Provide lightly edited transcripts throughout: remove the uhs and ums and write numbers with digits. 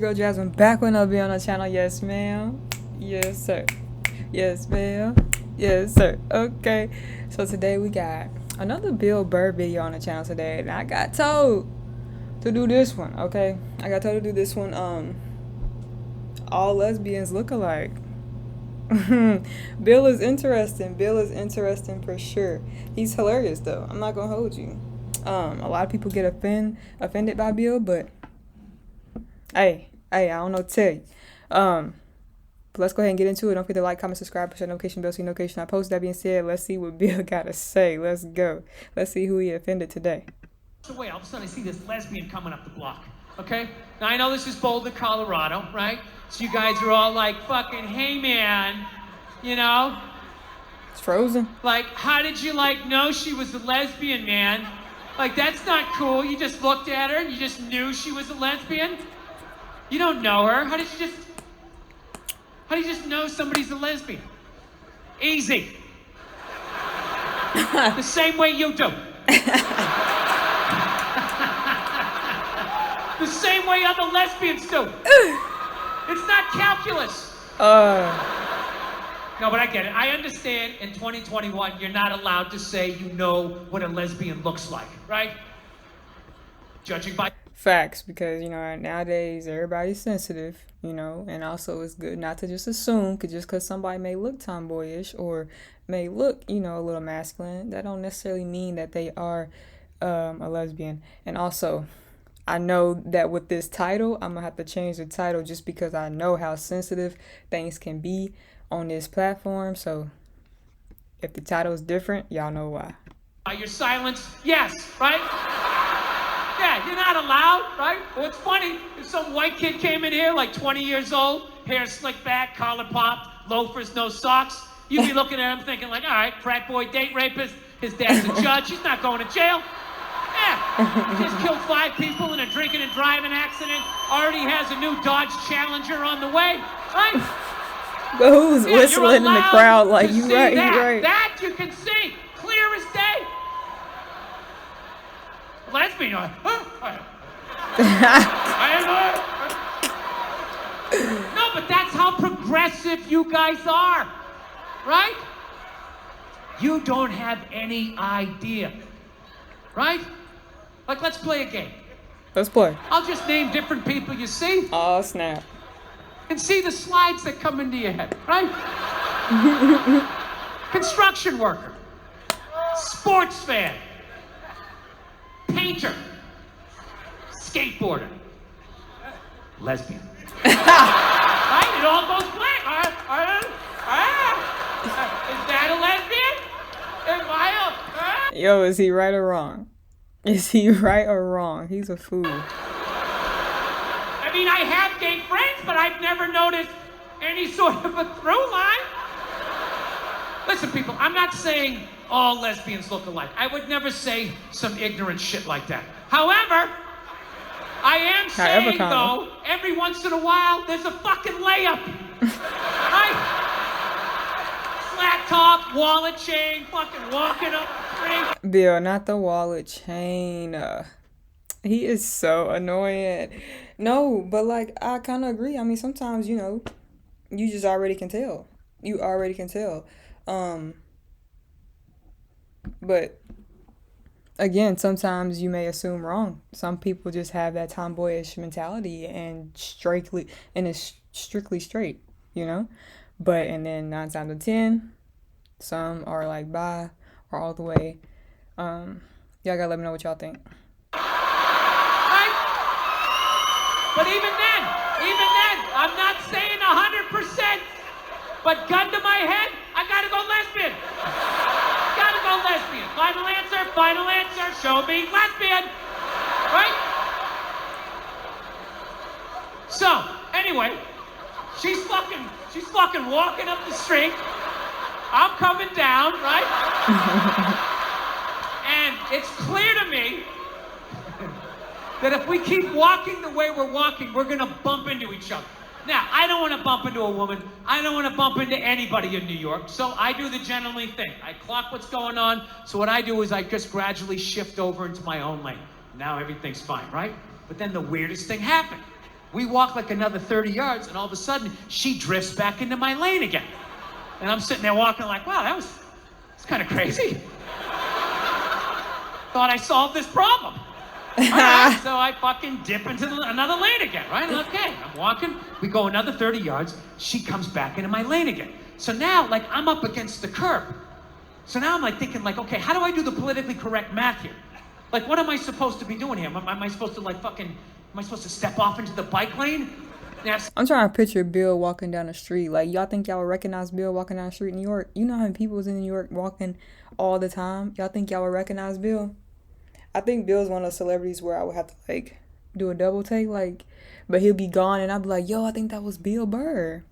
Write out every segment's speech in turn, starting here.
Girl Jasmine back when I'll be on the channel. Yes, ma'am. Yes, sir. Yes, ma'am. Yes, sir. Okay. So today we got another Bill Burr video on the channel today, and I got told to do this one. Okay, I got told to do this one. All lesbians look alike. Bill is interesting. Bill is interesting for sure. He's hilarious though. I'm not gonna hold you. A lot of people get offended by Bill, but hey, I don't know what to tell you. But let's go ahead and get into it. Don't forget to like, comment, subscribe, push that notification bell so you know notification I post. That being said, let's see what Bill got to say. Let's go. Let's see who he offended today. So wait, all of a sudden I see this lesbian coming up the block, okay? Now I know this is Boulder, Colorado, right? So you guys are all like, fucking, hey man, you know? It's frozen. Like, how did you know she was a lesbian, man? Like, that's not cool. You just looked at her and you just knew she was a lesbian? You don't know her. How do you just know somebody's a lesbian? Easy. The same way you do. The same way other lesbians do. It's not calculus. No, but I get it. I understand in 2021, you're not allowed to say you know what a lesbian looks like, right? Judging by Facts, because, nowadays everybody's sensitive, and also it's good not to just assume, because just because somebody may look tomboyish or may look, a little masculine, that don't necessarily mean that they are a lesbian. And also, I know that with this title, I'm going to have to change the title just because I know how sensitive things can be on this platform. So if the title is different, y'all know why. Your silence, yes, right? Yeah, you're not allowed, right? Well, it's funny, if some white kid came in here like 20 years old, hair slicked back, collar popped, loafers, no socks, you'd be looking at him thinking like, all right, frat boy, date rapist, his dad's a judge, he's not going to jail. Yeah, he just killed 5 people in a drinking and driving accident, already has a new Dodge Challenger on the way, right? But who's whistling in the crowd like, you right, you right. That you can see, clear as day. Lesbian, no, but that's how progressive you guys are, right? You don't have any idea, right? Like, let's play a game. Let's play. I'll just name different people you see. Oh, snap. And see the slides that come into your head, right? Construction worker, sports fan, painter, skateboarder, lesbian. Right? It all goes blank. Is that a lesbian? Am I a... Yo, is he right or wrong? Is he right or wrong? He's a fool. I mean, I have gay friends, but I've never noticed any sort of a through line. Listen, people, I'm not saying all lesbians look alike. I would never say some ignorant shit like that. However, I am saying, though, every once in a while, there's a fucking layup. Right? Flat top, wallet chain, fucking walking up the street. Bill, not the wallet chain. He is so annoying. No, but I kind of agree. I mean, sometimes, you just already can tell. You already can tell. But again, sometimes you may assume wrong. Some people just have that tomboyish mentality and it's strictly straight, But and then 9 times out of 10, some are like bi or all the way. Y'all gotta let me know what y'all think. Right? But even then, I'm not saying 100%. But gun to my head, I gotta go lesbian. Gotta go lesbian. Final answer, show me lesbian. Right? So, anyway, she's fucking walking up the street. I'm coming down, right? And it's clear to me that if we keep walking the way we're walking, we're gonna bump into each other. Now, I don't want to bump into a woman. I don't want to bump into anybody in New York. So I do the gentlemanly thing. I clock what's going on. So what I do is I just gradually shift over into my own lane. Now everything's fine, right? But then the weirdest thing happened. We walk like another 30 yards, and all of a sudden, she drifts back into my lane again. And I'm sitting there walking like, wow, it's kind of crazy. Thought I solved this problem. All right, so I fucking dip into another lane again, right? Okay, I'm walking. We go another 30 yards. She comes back into my lane again. So now, like, I'm up against the curb. So now I'm like thinking, like, okay, how do I do the politically correct math here? Like, what am I supposed to be doing here? Am I supposed to, like, am I supposed to step off into the bike lane? I'm trying to picture Bill walking down the street. Like, y'all think y'all would recognize Bill walking down the street in New York? You know how many people is in New York walking all the time? Y'all think y'all would recognize Bill? I think Bill's one of those celebrities where I would have to, like, do a double take, like, but he'll be gone and I'll be like, yo, I think that was Bill Burr.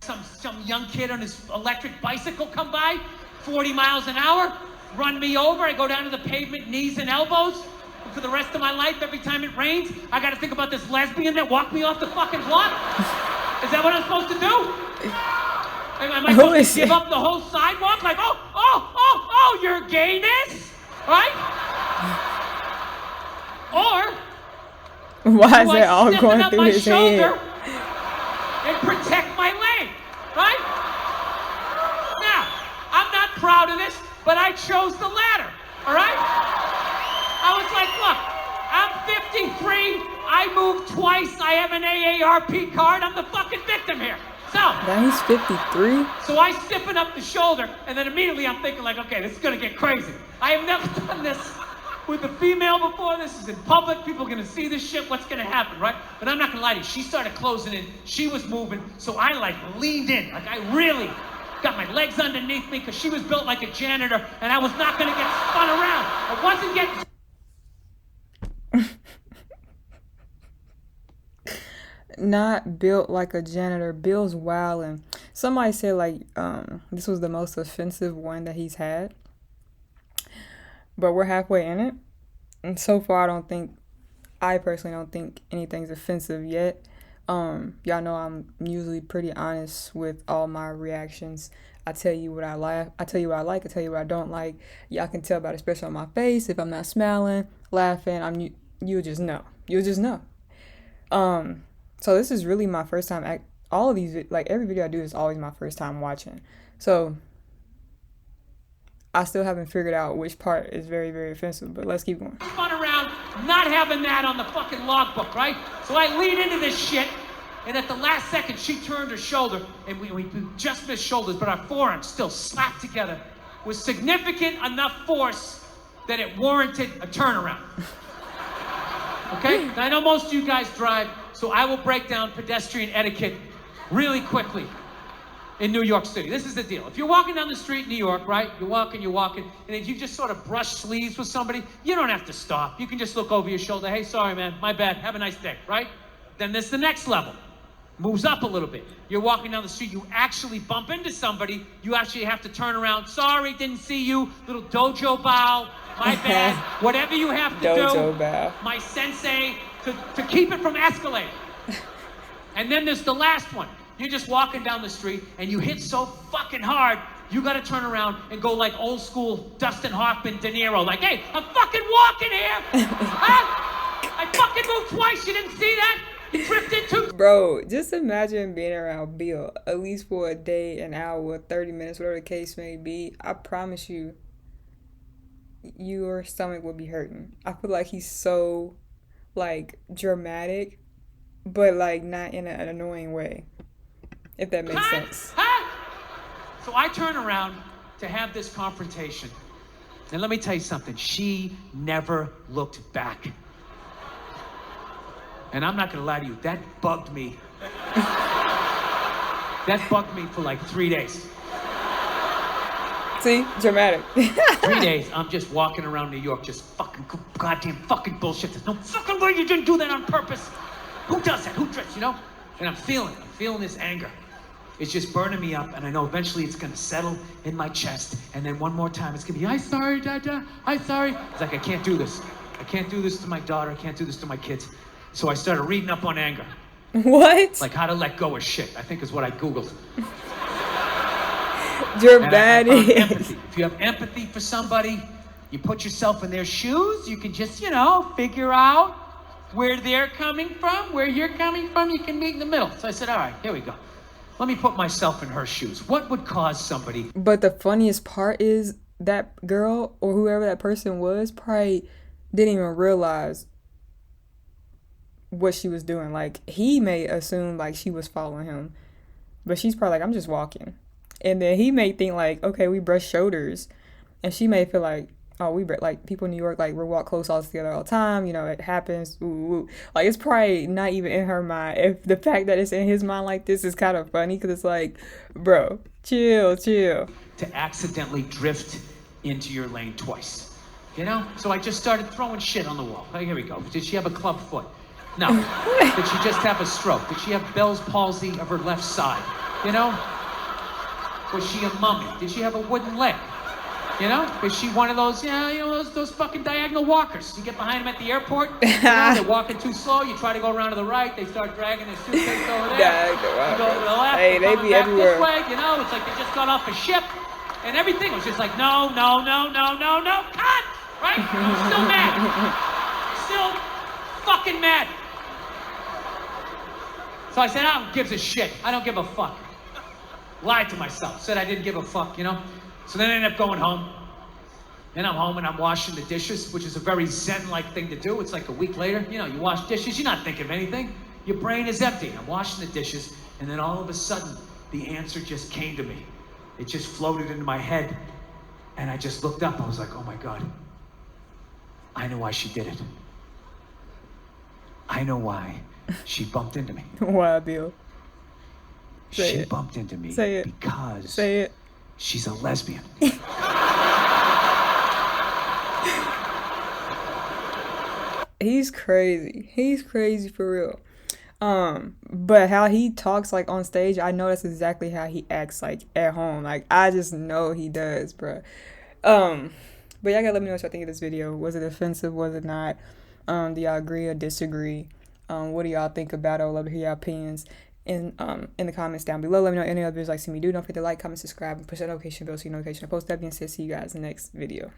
Some young kid on his electric bicycle come by, 40 miles an hour, run me over. I go down to the pavement, knees and elbows. For the rest of my life, every time it rains, I got to think about this lesbian that walked me off the fucking block. Is that what I'm supposed to do? Am I supposed to give up the whole sidewalk? Like, oh, your gayness, right? Or why is it all going through his head? And protect my lane, right? Now, I'm not proud of this, but I chose the latter, all right? I was like, look, I'm 53, I moved twice, I have an AARP card, I'm the fucking victim here. So, now he's 53? So I stiffen up the shoulder, and then immediately I'm thinking like, okay, this is gonna get crazy. I have never done this with a female before. This is in public, people are gonna see this shit, what's gonna happen, right? But I'm not gonna lie to you, she started closing in, she was moving, so I like leaned in, like I really got my legs underneath me, because she was built like a janitor, and I was not gonna get spun around. I wasn't getting... Not built like a janitor. Bill's wildin'. Somebody said like this was the most offensive one that he's had, but we're halfway in it, and so far I personally don't think anything's offensive yet. Y'all know I'm usually pretty honest with all my reactions. I tell you what I like, I tell you what I don't like. Y'all can tell by the expression on my face if I'm not smiling, laughing. You'll just know. So this is really my first time. All of these, like every video I do, is always my first time watching. So I still haven't figured out which part is very, very offensive. But let's keep going. Spun around, not having that on the fucking logbook, right? So I lean into this shit, and at the last second, she turned her shoulder, and we just missed shoulders, but our forearms still slapped together with significant enough force that it warranted a turnaround. Okay? Now, I know most of you guys drive, so I will break down pedestrian etiquette really quickly in New York City. This is the deal. If you're walking down the street in New York, right? You're walking, and if you just sort of brush sleeves with somebody, you don't have to stop. You can just look over your shoulder. Hey, sorry, man. My bad. Have a nice day, right? Then there's the next level. Moves up a little bit. You're walking down the street, you actually bump into somebody, you actually have to turn around. Sorry, didn't see you. Little dojo bow. My bad. Whatever you have to dojo bow. My sensei, to keep it from escalating. And then there's the last one. You're just walking down the street and you hit so fucking hard, you gotta turn around and go like old school Dustin Hoffman, De Niro, like, hey, I'm fucking walking here. Huh? I fucking moved twice, you didn't see that? You drifted too. Bro, just imagine being around Bill, at least for a day, an hour, 30 minutes, whatever the case may be. I promise you, your stomach will be hurting. I feel like he's so, like, dramatic, but, like, not in an annoying way, if that makes sense. So I turn around to have this confrontation, and let me tell you something. She never looked back. And I'm not gonna lie to you, that bugged me. That bugged me for like 3 days. See? Dramatic. 3 days, I'm just walking around New York, just fucking goddamn fucking bullshit. There's no fucking way you didn't do that on purpose. Who does that? Who drifts, you know? And I'm feeling this anger. It's just burning me up, and I know eventually it's gonna settle in my chest, and then one more time it's gonna be, I'm sorry, Dada, I'm sorry. It's like, I can't do this. I can't do this to my daughter, I can't do this to my kids. So I started reading up on anger. What? Like how to let go of shit, I think is what I Googled. Dramatic. Empathy. If you have empathy for somebody, you put yourself in their shoes, you can just, figure out Where they're coming from, where you're coming from, you can meet in the middle. So I said, all right, here we go. Let me put myself in her shoes. What would cause somebody? But the funniest part is that girl or whoever that person was probably didn't even realize what she was doing. Like, he may assume like she was following him, but she's probably like, I'm just walking. And then he may think like, okay, we brush shoulders, and she may feel like, oh, like people in New York, like we walk close all together all the time. You know, it happens. Ooh, ooh. Like, it's probably not even in her mind. If the fact that it's in his mind like this is kind of funny, because it's like, bro, chill, chill. To accidentally drift into your lane twice, you know? So I just started throwing shit on the wall. Oh, here we go. Did she have a club foot? No. Did she just have a stroke? Did she have Bell's palsy of her left side? You know? Was she a mummy? Did she have a wooden leg? You know? Is she one of those, those fucking diagonal walkers? You get behind them at the airport, they're walking too slow, you try to go around to the right, they start dragging their suitcase over there. You go to the left, hey, they be back everywhere. This way, you know, it's like they just got off a ship, and everything was just like, no, cut! Right? I'm still mad. Still fucking mad. So I said, who gives a shit? I don't give a fuck. Lied to myself, said I didn't give a fuck, you know? So then I ended up going home. Then I'm home and I'm washing the dishes, which is a very Zen-like thing to do. It's like a week later, you know, you wash dishes, you're not thinking of anything. Your brain is empty. I'm washing the dishes, and then all of a sudden, the answer just came to me. It just floated into my head, and I just looked up. I was like, oh my God. I know why she did it. I know why she bumped into me. Why, Bill? She bumped into me because Say it. She's a lesbian. He's crazy. He's crazy for real. But how he talks like on stage, I know that's exactly how he acts like at home. Like, I just know he does, bro. But y'all gotta let me know what y'all think of this video. Was it offensive? Was it not? Do y'all agree or disagree? What do y'all think about it? I would love to hear your opinions in the comments down below. Let me know any other videos like see me do. Don't forget to like, comment, subscribe, and push that notification bell so you know notification I post. That being said, see you guys in the next video.